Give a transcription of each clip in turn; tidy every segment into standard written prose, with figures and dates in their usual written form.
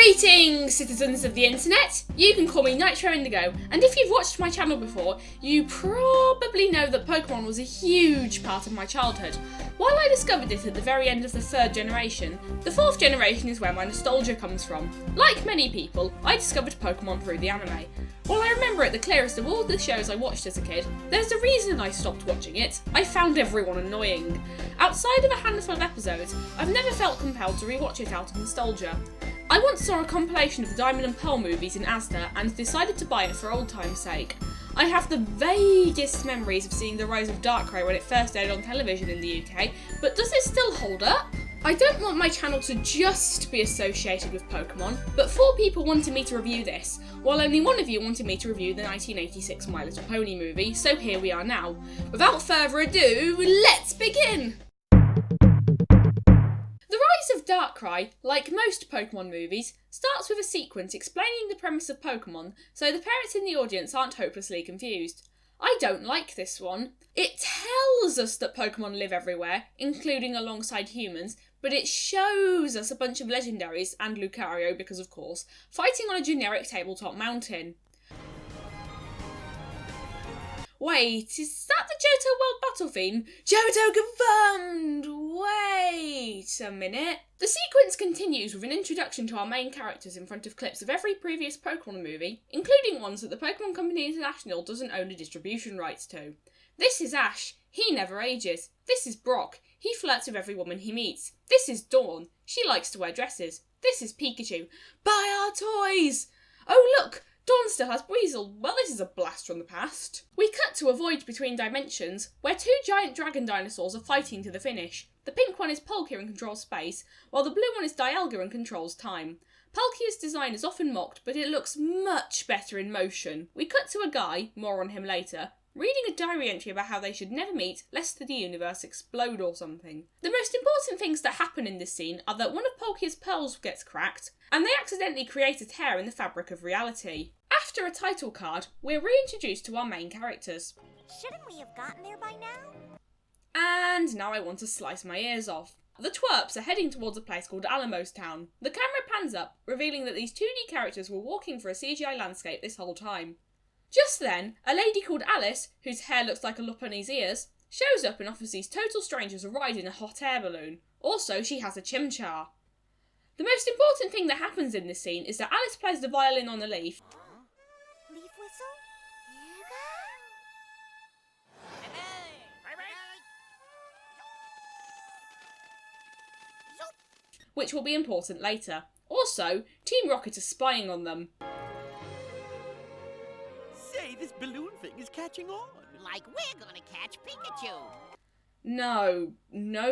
Greetings, citizens of the internet! You can call me Nitro Indigo, and if you've watched my channel before, you probably know that Pokémon was a huge part of my childhood. While I discovered it at the very end of the third generation, the fourth generation is where my nostalgia comes from. Like many people, I discovered Pokémon through the anime. While I remember it the clearest of all the shows I watched as a kid, there's a reason I stopped watching it. I found everyone annoying. Outside of a handful of episodes, I've never felt compelled to rewatch it out of nostalgia. I once saw a compilation of the Diamond and Pearl movies in Asda and decided to buy it for old time's sake. I have the vaguest memories of seeing the rise of Darkrai when it first aired on television in the UK, but does it still hold up? I don't want my channel to just be associated with Pokémon, but 4 people wanted me to review this, while only one of you wanted me to review the 1986 My Little Pony movie, so here we are now. Without further ado, let's begin! The Rise of Darkrai, like most Pokémon movies, starts with a sequence explaining the premise of Pokémon, so the parents in the audience aren't hopelessly confused. I don't like this one. It tells us that Pokémon live everywhere, including alongside humans, but it shows us a bunch of legendaries, and Lucario because of course, fighting on a generic tabletop mountain. Wait, is that the Johto World Battle theme? Johto confirmed! Wait a minute. The sequence continues with an introduction to our main characters in front of clips of every previous Pokémon movie, including ones that the Pokémon Company International doesn't own the distribution rights to. This is Ash. He never ages. This is Brock. He flirts with every woman he meets. This is Dawn. She likes to wear dresses. This is Pikachu. Buy our toys! Oh look! Dawn still has Weasel. Well, this is a blast from the past. We cut to a void between dimensions, where 2 giant dragon dinosaurs are fighting to the finish. The pink one is Palkia and controls space, while the blue one is Dialga and controls time. Palkia's design is often mocked, but it looks much better in motion. We cut to a guy, more on him later, reading a diary entry about how they should never meet lest the universe explode or something. The most important things that happen in this scene are that one of Palkia's pearls gets cracked, and they accidentally create a tear in the fabric of reality. After a title card, we're reintroduced to our main characters. Shouldn't we have gotten there by now? And now I want to slice my ears off. The twerps are heading towards a place called Alamos Town. The camera pans up, revealing that these 2D characters were walking for a CGI landscape this whole time. Just then, a lady called Alice, whose hair looks like a Lopunny's ears, shows up and offers these total strangers a ride in a hot air balloon. Also, she has a chimchar. The most important thing that happens in this scene is that Alice plays the violin on a leaf. Leaf whistle? Which will be important later. Also, Team Rocket are spying on them. Say, this balloon thing is catching on. Like we're gonna catch Pikachu. No,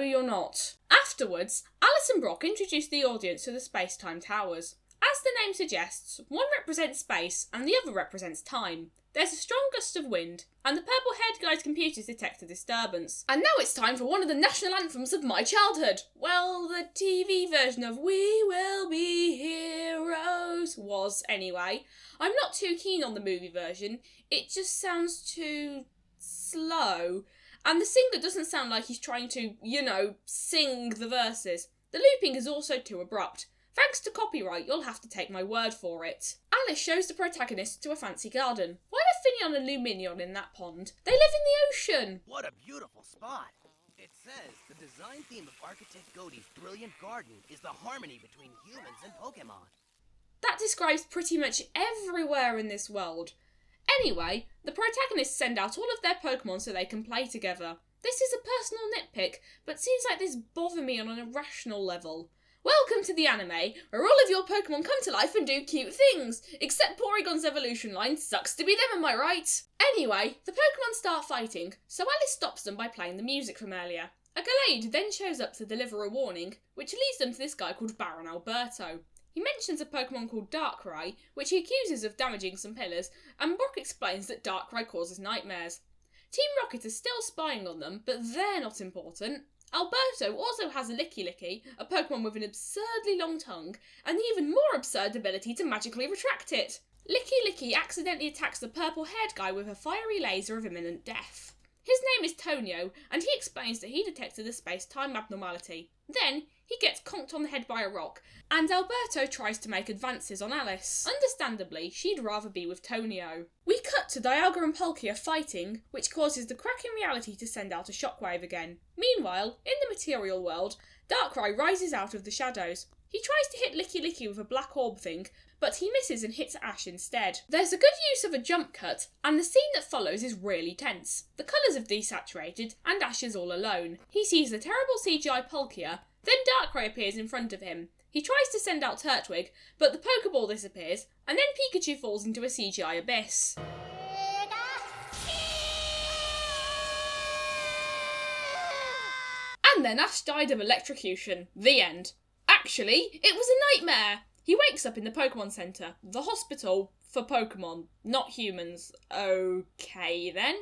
you're not. Afterwards, Alice and Brock introduce the audience to the space-time towers. As the name suggests, one represents space and the other represents time. There's a strong gust of wind, and the purple-haired guy's computers detect a disturbance. And now it's time for one of the national anthems of my childhood. Well, the TV version of We Will Be Heroes was, anyway. I'm not too keen on the movie version. It just sounds too slow. And the singer doesn't sound like he's trying to, sing the verses. The looping is also too abrupt. Thanks to copyright, you'll have to take my word for it. Alice shows the protagonist to a fancy garden. Why are Finion and Luminion in that pond? They live in the ocean! What a beautiful spot. It says the design theme of Architect Godey's brilliant garden is the harmony between humans and Pokémon. That describes pretty much everywhere in this world. Anyway, the protagonists send out all of their Pokémon so they can play together. This is a personal nitpick, but seems like this bothers me on an irrational level. Welcome to the anime, where all of your Pokémon come to life and do cute things, except Porygon's evolution line sucks to be them, am I right? Anyway, the Pokémon start fighting, so Alice stops them by playing the music from earlier. A Gallade then shows up to deliver a warning, which leads them to this guy called Baron Alberto. He mentions a Pokémon called Darkrai, which he accuses of damaging some pillars, and Brock explains that Darkrai causes nightmares. Team Rocket is still spying on them, but they're not important. Alberto also has a Licky Licky, a Pokémon with an absurdly long tongue, and the even more absurd ability to magically retract it. Licky Licky accidentally attacks the purple-haired guy with a fiery laser of imminent death. His name is Tonio, and he explains that he detected a space-time abnormality. Then, he gets conked on the head by a rock, and Alberto tries to make advances on Alice. Understandably, she'd rather be with Tonio. We cut to Dialga and Palkia fighting, which causes the crack in reality to send out a shockwave again. Meanwhile, in the material world, Darkrai rises out of the shadows. He tries to hit Licky Licky with a black orb thing, but he misses and hits Ash instead. There's a good use of a jump cut, and the scene that follows is really tense. The colours have desaturated, and Ash is all alone. He sees the terrible CGI Palkia, then Darkrai appears in front of him. He tries to send out Turtwig, but the Pokeball disappears, and then Pikachu falls into a CGI abyss. And then Ash died of electrocution. The end. Actually, it was a nightmare! He wakes up in the Pokemon Center, the hospital for Pokemon, not humans. Okay then.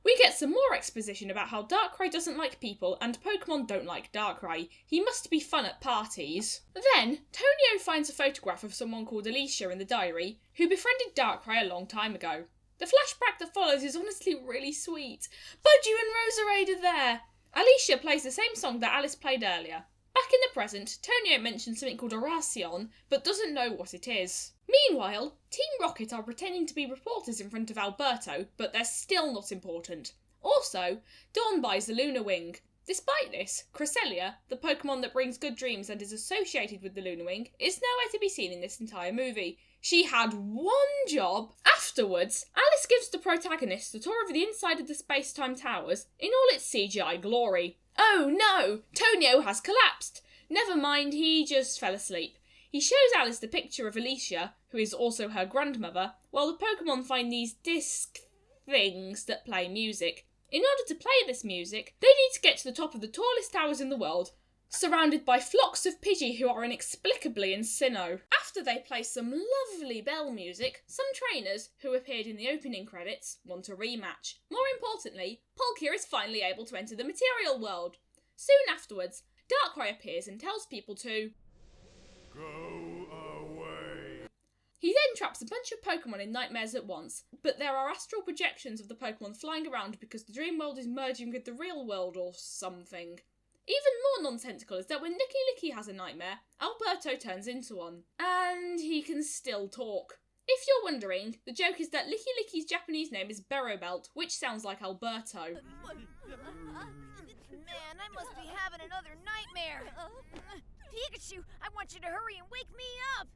We get some more exposition about how Darkrai doesn't like people and Pokemon don't like Darkrai. He must be fun at parties. Then, Tonio finds a photograph of someone called Alicia in the diary, who befriended Darkrai a long time ago. The flashback that follows is honestly really sweet. Budgie and Roserade are there! Alicia plays the same song that Alice played earlier. Back in the present, Tonio mentions something called Oracion, but doesn't know what it is. Meanwhile, Team Rocket are pretending to be reporters in front of Alberto, but they're still not important. Also, Dawn buys the Lunar Wing. Despite this, Cresselia, the Pokemon that brings good dreams and is associated with the Lunar Wing, is nowhere to be seen in this entire movie. She had one job. Afterwards, Alice gives the protagonist a tour of the inside of the space-time towers in all its CGI glory. Oh no! Tonio has collapsed! Never mind, he just fell asleep. He shows Alice the picture of Alicia, who is also her grandmother, while the Pokemon find these disc things that play music. In order to play this music, they need to get to the top of the tallest towers in the world, surrounded by flocks of Pidgey who are inexplicably in Sinnoh. After they play some lovely bell music, some trainers, who appeared in the opening credits, want a rematch. More importantly, Palkia is finally able to enter the material world. Soon afterwards, Darkrai appears and tells people to go away. He then traps a bunch of Pokemon in nightmares at once, but there are astral projections of the Pokemon flying around because the dream world is merging with the real world or something. Even more nonsensical is that when Licky Licky has a nightmare, Alberto turns into one. And he can still talk. If you're wondering, the joke is that Licky Licky's Japanese name is Berrowbelt, which sounds like Alberto. Man, I must be having another nightmare. Pikachu, I want you to hurry and wake me up.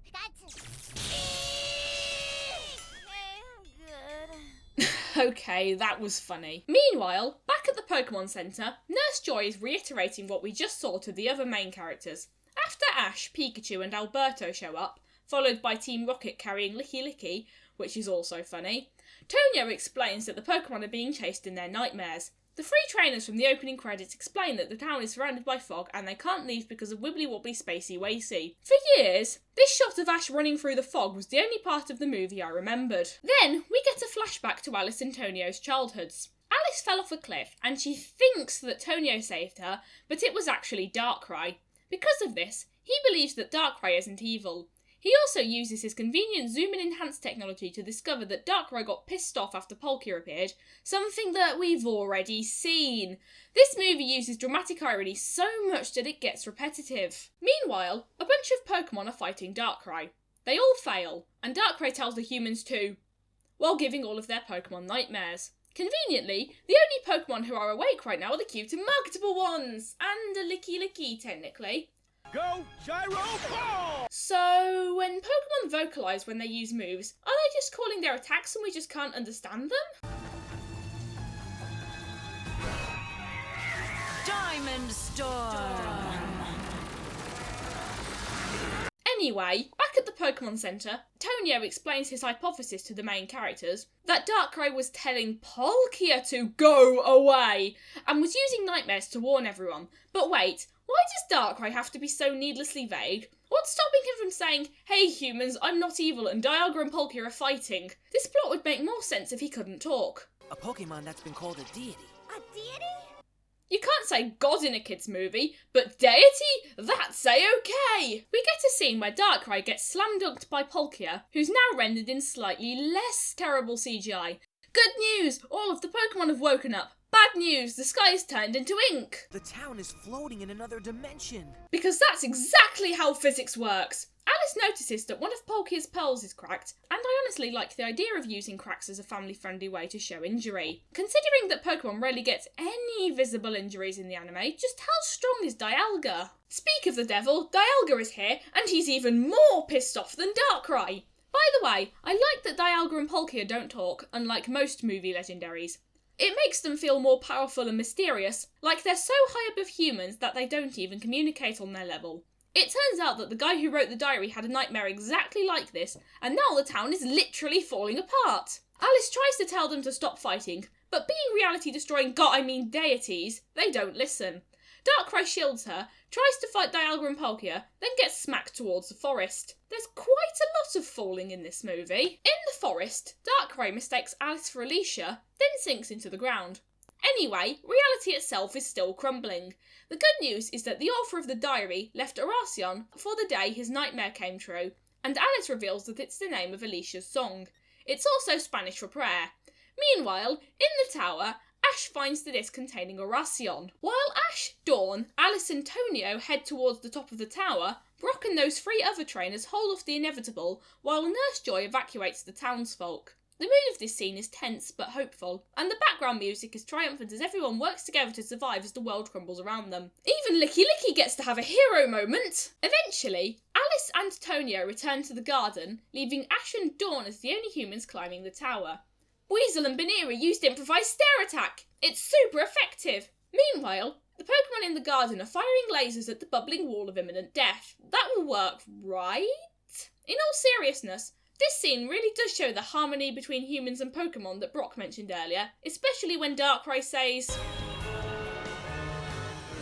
Hey, I'm good. Okay, that was funny. Meanwhile, back at the Pokemon Center, Nurse Joy is reiterating what we just saw to the other main characters. After Ash, Pikachu and Alberto show up, followed by Team Rocket carrying Licky Licky, which is also funny, Tonio explains that the Pokemon are being chased in their nightmares. The three trainers from the opening credits explain that the town is surrounded by fog and they can't leave because of wibbly-wobbly spacey-wacy. For years, this shot of Ash running through the fog was the only part of the movie I remembered. Then, we get a flashback to Alice and Tonio's childhoods. Alice fell off a cliff and she thinks that Tonio saved her, but it was actually Darkrai. Because of this, he believes that Darkrai isn't evil. He also uses his convenient zoom-in enhanced technology to discover that Darkrai got pissed off after Palkia appeared, something that we've already seen. This movie uses dramatic irony so much that it gets repetitive. Meanwhile, a bunch of Pokemon are fighting Darkrai. They all fail, and Darkrai tells the humans to, while giving all of their Pokemon nightmares. Conveniently, the only Pokemon who are awake right now are the cute and marketable ones, and a Licky Licky technically. Go, Gyro Ball! So, when Pokemon vocalise when they use moves, are they just calling their attacks and we just can't understand them? Diamond Storm! Anyway, back at the Pokemon Center, Tonio explains his hypothesis to the main characters that Darkrai was telling Palkia to go away and was using nightmares to warn everyone. But wait, why does Darkrai have to be so needlessly vague? What's stopping him from saying, hey humans, I'm not evil and Dialga and Palkia are fighting? This plot would make more sense if he couldn't talk. A Pokemon that's been called a deity. A deity? You can't say God in a kid's movie, but deity? That's a-okay! We get a scene where Darkrai gets slam-dunked by Palkia, who's now rendered in slightly less terrible CGI. Good news! All of the Pokemon have woken up. Bad news, the sky's turned into ink. The town is floating in another dimension. Because that's exactly how physics works. Alice notices that one of Polkia's pearls is cracked, and I honestly like the idea of using cracks as a family-friendly way to show injury. Considering that Pokemon rarely gets any visible injuries in the anime, just how strong is Dialga? Speak of the devil, Dialga is here, and he's even more pissed off than Darkrai. By the way, I like that Dialga and Palkia don't talk, unlike most movie legendaries. It makes them feel more powerful and mysterious, like they're so high above humans that they don't even communicate on their level. It turns out that the guy who wrote the diary had a nightmare exactly like this, and now the town is literally falling apart. Alice tries to tell them to stop fighting, but being reality-destroying deities, they don't listen. Darkrai shields her, tries to fight Dialga and Palkia, then gets smacked towards the forest. There's quite a lot of falling in this movie. In the forest, Darkrai mistakes Alice for Alicia, then sinks into the ground. Anyway, reality itself is still crumbling. The good news is that the author of the diary left Horacion for the day his nightmare came true, and Alice reveals that it's the name of Alicia's song. It's also Spanish for prayer. Meanwhile, in the tower, Ash finds the disc containing Horacion. While Ash, Dawn, Alice and Tonio head towards the top of the tower, Brock and those 3 other trainers hold off the inevitable, while Nurse Joy evacuates the townsfolk. The mood of this scene is tense but hopeful, and the background music is triumphant as everyone works together to survive as the world crumbles around them. Even Licky Licky gets to have a hero moment! Eventually, Alice and Tonio return to the garden, leaving Ash and Dawn as the only humans climbing the tower. Weasel and Baneri used improvised stare attack! It's super effective! Meanwhile, the Pokemon in the garden are firing lasers at the bubbling wall of imminent death. That will work, right? In all seriousness, this scene really does show the harmony between humans and Pokemon that Brock mentioned earlier, especially when Darkrai says,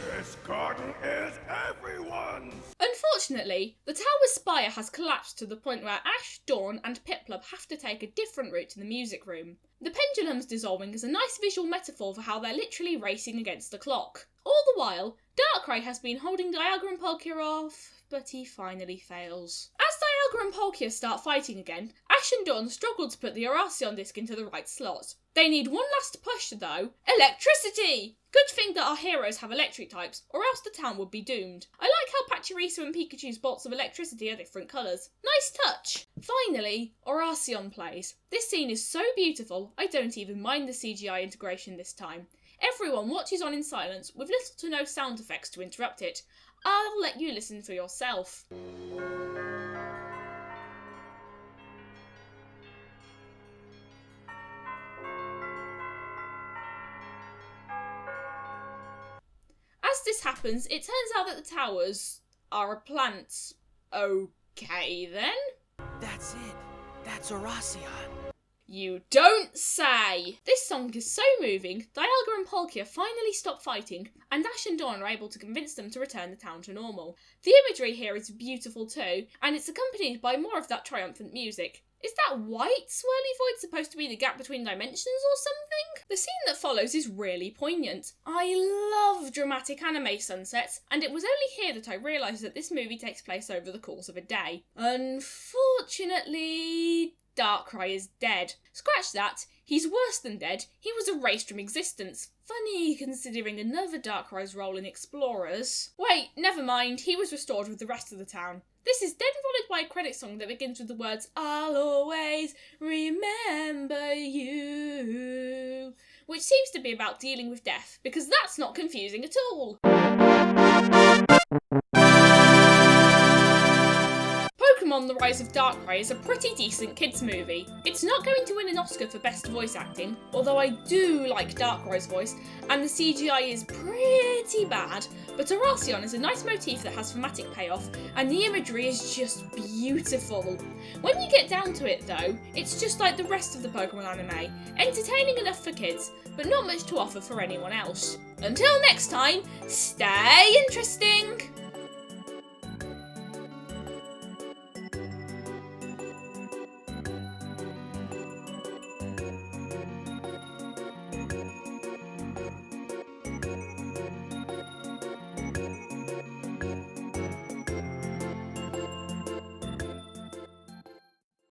"This garden is everyone's!" Unfortunately, the tower's spire has collapsed to the point where Ash, Dawn and Piplup have to take a different route to the music room. The pendulum's dissolving is a nice visual metaphor for how they're literally racing against the clock. All the while, Darkrai has been holding Dialga and Palkia off, but he finally fails. As Dialga and Palkia start fighting again, Ash and Dawn struggle to put the Horacion disc into the right slot. They need one last push though. Electricity! Good thing that our heroes have electric types, or else the town would be doomed. I like how Pachirisu and Pikachu's bolts of electricity are different colours. Nice touch! Finally, Horacion plays. This scene is so beautiful, I don't even mind the CGI integration this time. Everyone watches on in silence with little to no sound effects to interrupt it. I'll let you listen for yourself. As this happens, it turns out that the towers are a plant. Okay then? That's it. That's Horacion. You don't say! This song is so moving, Dialga and Palkia finally stop fighting, and Ash and Dawn are able to convince them to return the town to normal. The imagery here is beautiful too, and it's accompanied by more of that triumphant music. Is that white swirly void supposed to be the gap between dimensions or something? The scene that follows is really poignant. I love dramatic anime sunsets, and it was only here that I realised that this movie takes place over the course of a day. Unfortunately, Darkrai is dead. Scratch that, he's worse than dead, he was erased from existence. Funny considering another Darkrai's role in Explorers. Wait, never mind, he was restored with the rest of the town. This is then followed by a credit song that begins with the words, "I'll always remember you," which seems to be about dealing with death, because that's not confusing at all. Pokémon The Rise of Darkrai is a pretty decent kids movie. It's not going to win an Oscar for best voice acting, although I do like Darkrai's voice, and the CGI is pretty bad, but Horacion is a nice motif that has thematic payoff, and the imagery is just beautiful. When you get down to it though, it's just like the rest of the Pokémon anime, entertaining enough for kids, but not much to offer for anyone else. Until next time, stay interesting!